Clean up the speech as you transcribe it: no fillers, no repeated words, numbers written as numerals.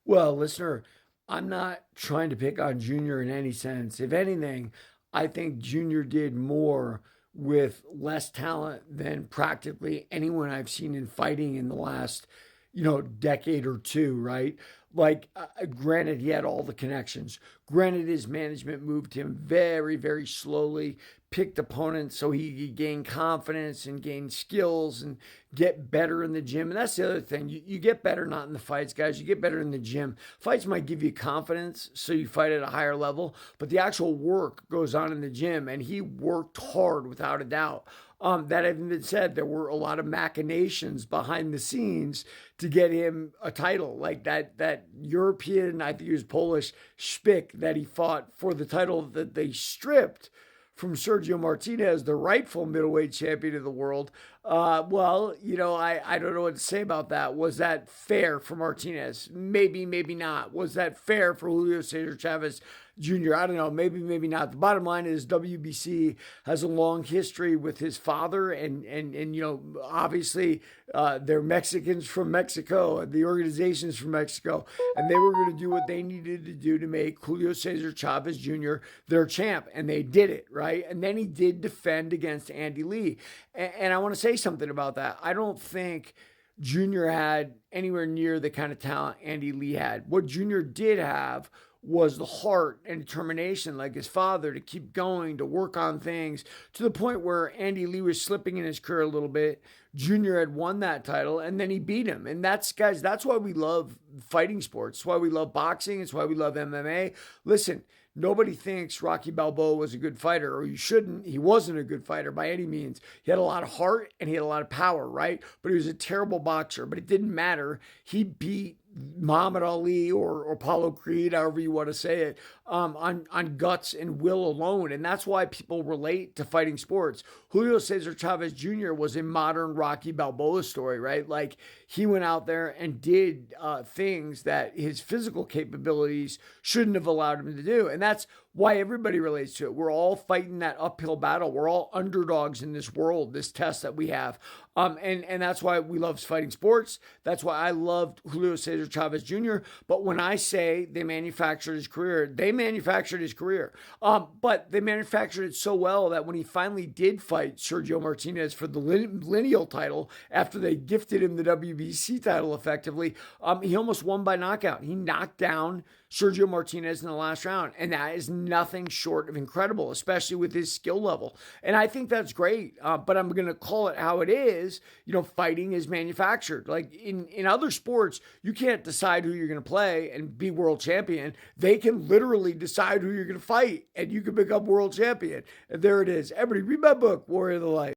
Well, listener, I'm not trying to pick on Junior in any sense. If anything, I think Junior did more with less talent than practically anyone I've seen in fighting in the last, decade or two, right? Like, granted, he had all the connections. Granted, his management moved him very, very slowly, picked opponents so he could gain confidence and gain skills and get better in the gym. And that's the other thing. You get better not in the fights, guys. You get better in the gym. Fights might give you confidence, so you fight at a higher level, but the actual work goes on in the gym. And he worked hard without a doubt. That having been said, there were a lot of machinations behind the scenes to get him a title, like that European, I think he was Polish, Spick that he fought for the title that they stripped from Sergio Martinez, the rightful middleweight champion of the world. Well, I don't know what to say about that. Was that fair for Martinez? Maybe, maybe not. Was that fair for Julio Cesar Chavez Jr.? I don't know. Maybe, maybe not. The bottom line is WBC has a long history with his father, and obviously they're Mexicans from Mexico, the organization's from Mexico, and they were going to do what they needed to do to make Julio Cesar Chavez Jr. their champ, and they did it, right? And then he did defend against Andy Lee. And I want to say something about that. I don't think Junior had anywhere near the kind of talent Andy Lee had. What Junior did have was the heart and determination, like his father, to keep going, to work on things to the point where Andy Lee was slipping in his career a little bit. Junior had won that title and then he beat him. And that's why we love fighting sports. It's why we love boxing. It's why we love MMA. Listen, nobody thinks Rocky Balboa was a good fighter, or you shouldn't. He wasn't a good fighter by any means. He had a lot of heart and he had a lot of power, right? But he was a terrible boxer. But it didn't matter. He beat Muhammad Ali or Apollo Creed, however you want to say it, on guts and will alone. And that's why people relate to fighting sports. Julio Cesar Chavez Jr. was a modern Rocky Balboa story, right? Like he went out there and did things that his physical capabilities shouldn't have allowed him to do. And that's why everybody relates to it. We're all fighting that uphill battle. We're all underdogs in this world, this test that we have. And that's why we love fighting sports. That's why I loved Julio Cesar Chavez Jr. But when I say they manufactured his career, they manufactured his career. But they manufactured it so well that when he finally did fight Sergio Martinez for the lineal title, after they gifted him the WBC title effectively, he almost won by knockout. He knocked down Sergio Martinez in the last round. And that is nothing short of incredible, especially with his skill level. And I think that's great. But I'm going to call it how it is. Fighting is manufactured. Like in other sports, you can't decide who you're going to play and be world champion. They can literally decide who you're going to fight and you can become world champion. And there it is. Everybody read my book, Warrior of the Light.